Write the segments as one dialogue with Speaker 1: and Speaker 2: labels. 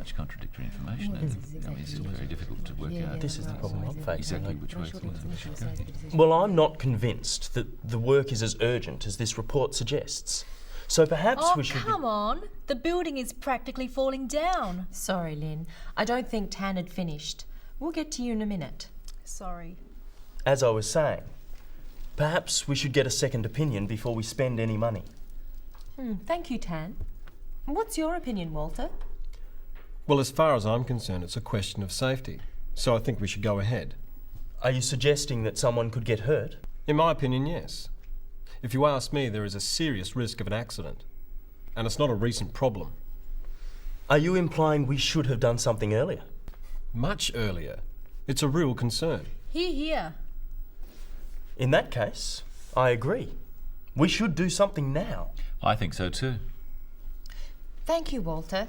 Speaker 1: much contradictory information. It's very difficult to work out.
Speaker 2: This is the problem I'm facing.
Speaker 1: Exactly which way we should go.
Speaker 2: Well, I'm not convinced that the work is as urgent as this report suggests. So perhaps we should...
Speaker 3: Oh, come on. The building is practically falling down.
Speaker 4: Sorry, Lynn. I don't think Tan had finished. We'll get to you in a minute.
Speaker 3: Sorry.
Speaker 2: As I was saying, perhaps we should get a second opinion before we spend any money.
Speaker 4: Thank you, Tan. What's your opinion, Walter?
Speaker 5: Well, as far as I'm concerned, it's a question of safety. So I think we should go ahead.
Speaker 2: Are you suggesting that someone could get hurt?
Speaker 5: In my opinion, yes. If you ask me, there is a serious risk of an accident. And it's not a recent problem.
Speaker 2: Are you implying we should have done something earlier?
Speaker 5: Much earlier. It's a real concern.
Speaker 3: Here.
Speaker 2: In that case, I agree. We should do something now.
Speaker 1: I think so too.
Speaker 4: Thank you, Walter.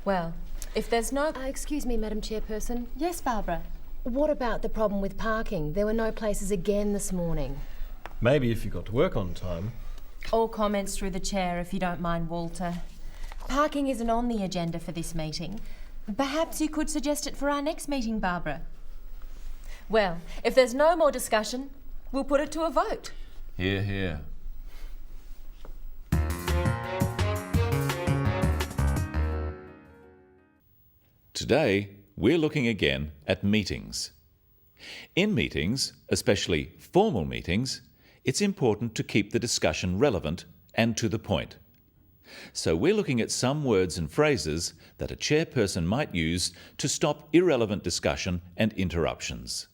Speaker 4: Well, if there's no...
Speaker 6: Excuse me, Madam Chairperson.
Speaker 4: Yes, Barbara?
Speaker 6: What about the problem with parking? There were no places again this morning.
Speaker 5: Maybe if you got to work on time.
Speaker 4: All comments through the chair, if you don't mind, Walter. Parking isn't on the agenda for this meeting. Perhaps you could suggest it for our next meeting, Barbara. Well, if there's no more discussion, we'll put it to a vote.
Speaker 1: Hear, hear. Today, we're looking again at meetings. In meetings, especially formal meetings, it's important to keep the discussion relevant and to the point. So we're looking at some words and phrases that a chairperson might use to stop irrelevant discussion and interruptions.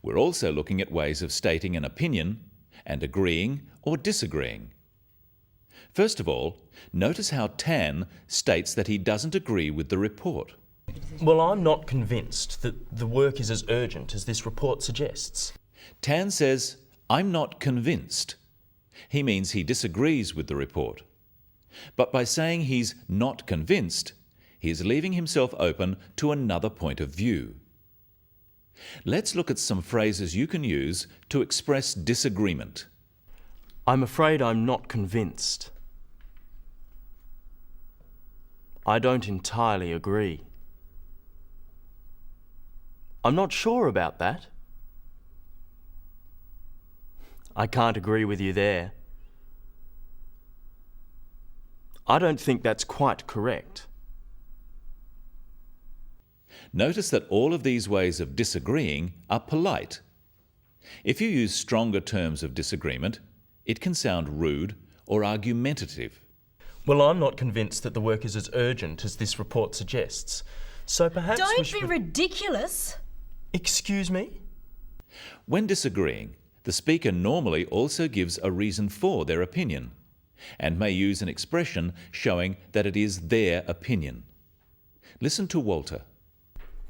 Speaker 1: We're also looking at ways of stating an opinion and agreeing or disagreeing. First of all, notice how Tan states that he doesn't agree with the report.
Speaker 2: Well, I'm not convinced that the work is as urgent as this report suggests.
Speaker 1: Tan says, I'm not convinced. He means he disagrees with the report. But by saying he's not convinced, he is leaving himself open to another point of view. Let's look at some phrases you can use to express disagreement.
Speaker 2: I'm afraid I'm not convinced. I don't entirely agree. I'm not sure about that. I can't agree with you there. I don't think that's quite correct.
Speaker 1: Notice that all of these ways of disagreeing are polite. If you use stronger terms of disagreement, it can sound rude or argumentative.
Speaker 2: Well, I'm not convinced that the work is as urgent as this report suggests. So perhaps we
Speaker 3: Don't
Speaker 2: should...
Speaker 3: be ridiculous.
Speaker 2: Excuse me?
Speaker 1: When disagreeing, the speaker normally also gives a reason for their opinion and may use an expression showing that it is their opinion. Listen to Walter.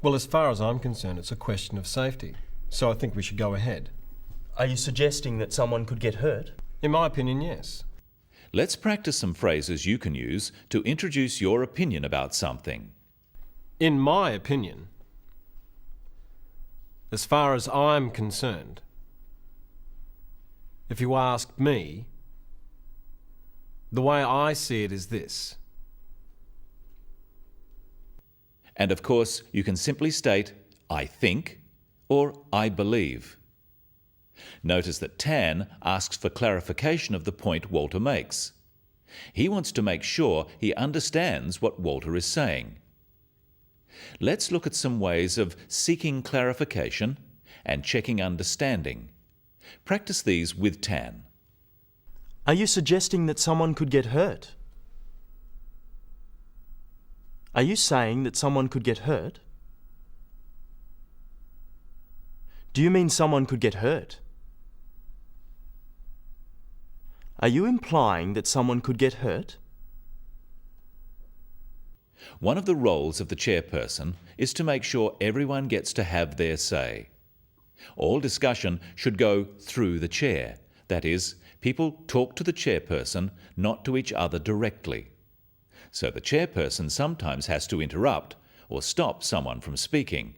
Speaker 5: Well, as far as I'm concerned, it's a question of safety. So I think we should go ahead.
Speaker 2: Are you suggesting that someone could get hurt?
Speaker 5: In my opinion, yes.
Speaker 1: Let's practice some phrases you can use to introduce your opinion about something.
Speaker 5: In my opinion, as far as I'm concerned, if you ask me, the way I see it is this.
Speaker 1: And of course, you can simply state, I think, or I believe. Notice that Tan asks for clarification of the point Walter makes. He wants to make sure he understands what Walter is saying. Let's look at some ways of seeking clarification and checking understanding. Practice these with Tan.
Speaker 2: Are you suggesting that someone could get hurt? Are you saying that someone could get hurt? Do you mean someone could get hurt? Are you implying that someone could get hurt?
Speaker 1: One of the roles of the chairperson is to make sure everyone gets to have their say. All discussion should go through the chair. That is, people talk to the chairperson, not to each other directly. So the chairperson sometimes has to interrupt or stop someone from speaking.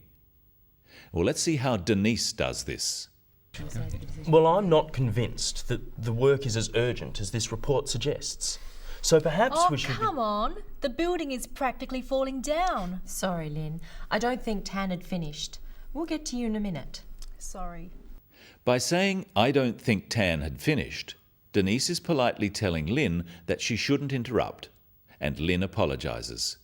Speaker 1: Well, let's see how Denise does this.
Speaker 2: Well, I'm not convinced that the work is as urgent as this report suggests. So perhaps
Speaker 3: Oh,
Speaker 2: we should...
Speaker 3: come on. The building is practically falling down.
Speaker 4: Sorry, Lynn. I don't think Tan had finished. We'll get to you in a minute.
Speaker 3: Sorry.
Speaker 1: By saying, I don't think Tan had finished, Denise is politely telling Lynn that she shouldn't interrupt, and Lynn apologises.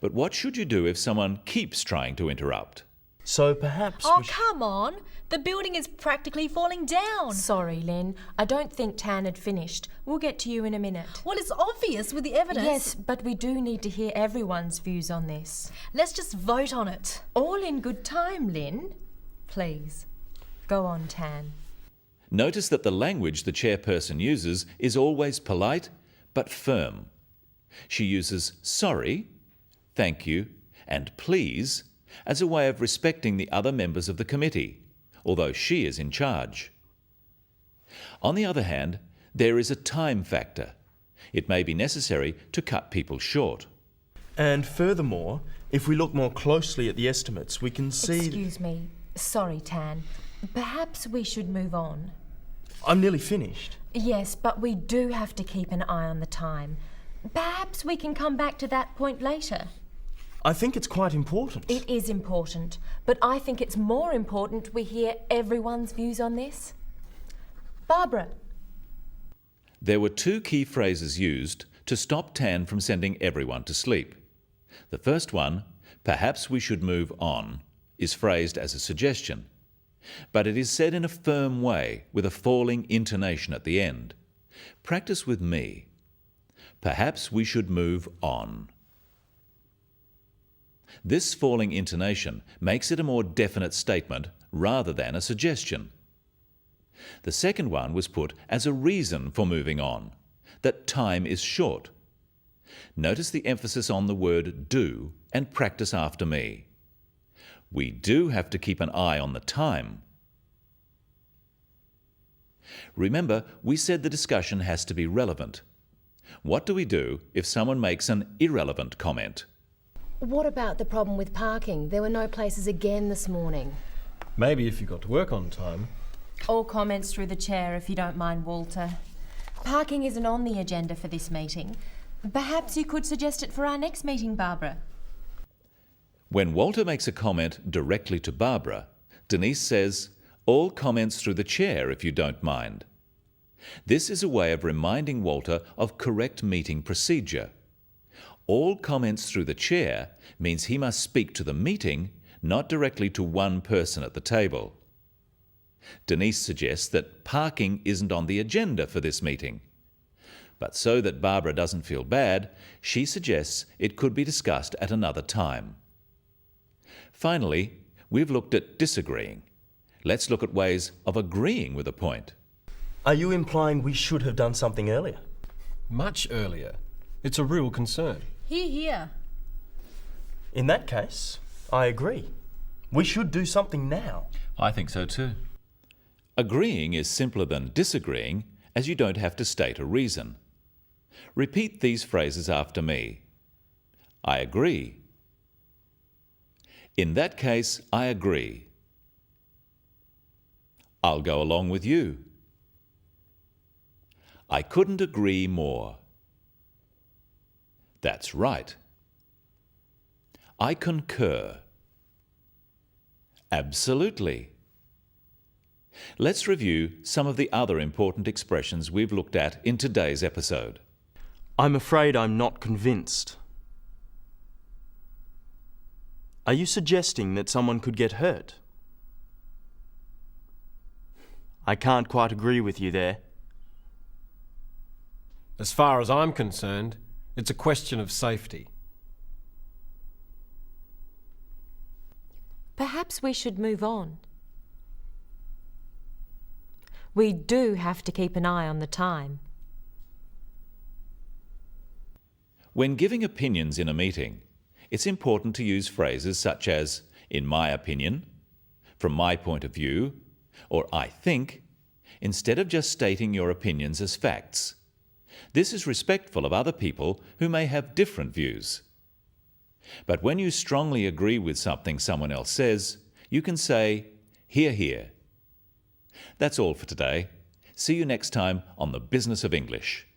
Speaker 1: But what should you do if someone keeps trying to interrupt?
Speaker 2: So perhaps
Speaker 3: Oh,
Speaker 2: we should...
Speaker 3: come on. The building is practically falling down.
Speaker 4: Sorry, Lynn. I don't think Tan had finished. We'll get to you in a minute.
Speaker 3: Well, it's obvious with the evidence.
Speaker 4: Yes, but we do need to hear everyone's views on this.
Speaker 3: Let's just vote on it.
Speaker 4: All in good time, Lynn. Please, go on, Tan.
Speaker 1: Notice that the language the chairperson uses is always polite but firm. She uses sorry, thank you, and please as a way of respecting the other members of the committee, although she is in charge. On the other hand, there is a time factor. It may be necessary to cut people short.
Speaker 2: And furthermore, if we look more closely at the estimates, we can see...
Speaker 4: Excuse me. Sorry, Tan. Perhaps we should move on.
Speaker 2: I'm nearly finished.
Speaker 4: Yes, but we do have to keep an eye on the time. Perhaps we can come back to that point later.
Speaker 2: I think it's quite important.
Speaker 4: It is important, but I think it's more important we hear everyone's views on this. Barbara.
Speaker 1: There were two key phrases used to stop Tan from sending everyone to sleep. The first one, perhaps we should move on, is phrased as a suggestion, but it is said in a firm way with a falling intonation at the end. Practice with me. Perhaps we should move on. This falling intonation makes it a more definite statement rather than a suggestion. The second one was put as a reason for moving on, that time is short. Notice the emphasis on the word do and practice after me. We do have to keep an eye on the time. Remember, we said the discussion has to be relevant. What do we do if someone makes an irrelevant comment?
Speaker 6: What about the problem with parking? There were no places again this morning.
Speaker 5: Maybe if you got to work on time.
Speaker 4: All comments through the chair, if you don't mind, Walter. Parking isn't on the agenda for this meeting. Perhaps you could suggest it for our next meeting, Barbara.
Speaker 1: When Walter makes a comment directly to Barbara, Denise says, all comments through the chair if you don't mind. This is a way of reminding Walter of correct meeting procedure. All comments through the chair means he must speak to the meeting, not directly to one person at the table. Denise suggests that parking isn't on the agenda for this meeting. But so that Barbara doesn't feel bad, she suggests it could be discussed at another time. Finally, we've looked at disagreeing. Let's look at ways of agreeing with a point.
Speaker 2: Are you implying we should have done something earlier?
Speaker 5: Much earlier. It's a real concern.
Speaker 3: Hear, hear.
Speaker 2: In that case, I agree. We should do something now.
Speaker 1: I think so too. Agreeing is simpler than disagreeing, as you don't have to state a reason. Repeat these phrases after me. I agree. In that case, I agree. I'll go along with you. I couldn't agree more. That's right. I concur. Absolutely. Let's review some of the other important expressions we've looked at in today's episode.
Speaker 2: I'm afraid I'm not convinced. Are you suggesting that someone could get hurt? I can't quite agree with you there.
Speaker 5: As far as I'm concerned, it's a question of safety.
Speaker 4: Perhaps we should move on. We do have to keep an eye on the time.
Speaker 1: When giving opinions in a meeting, it's important to use phrases such as, in my opinion, from my point of view, or I think, instead of just stating your opinions as facts. This is respectful of other people who may have different views. But when you strongly agree with something someone else says, you can say, hear, hear. That's all for today. See you next time on The Business of English.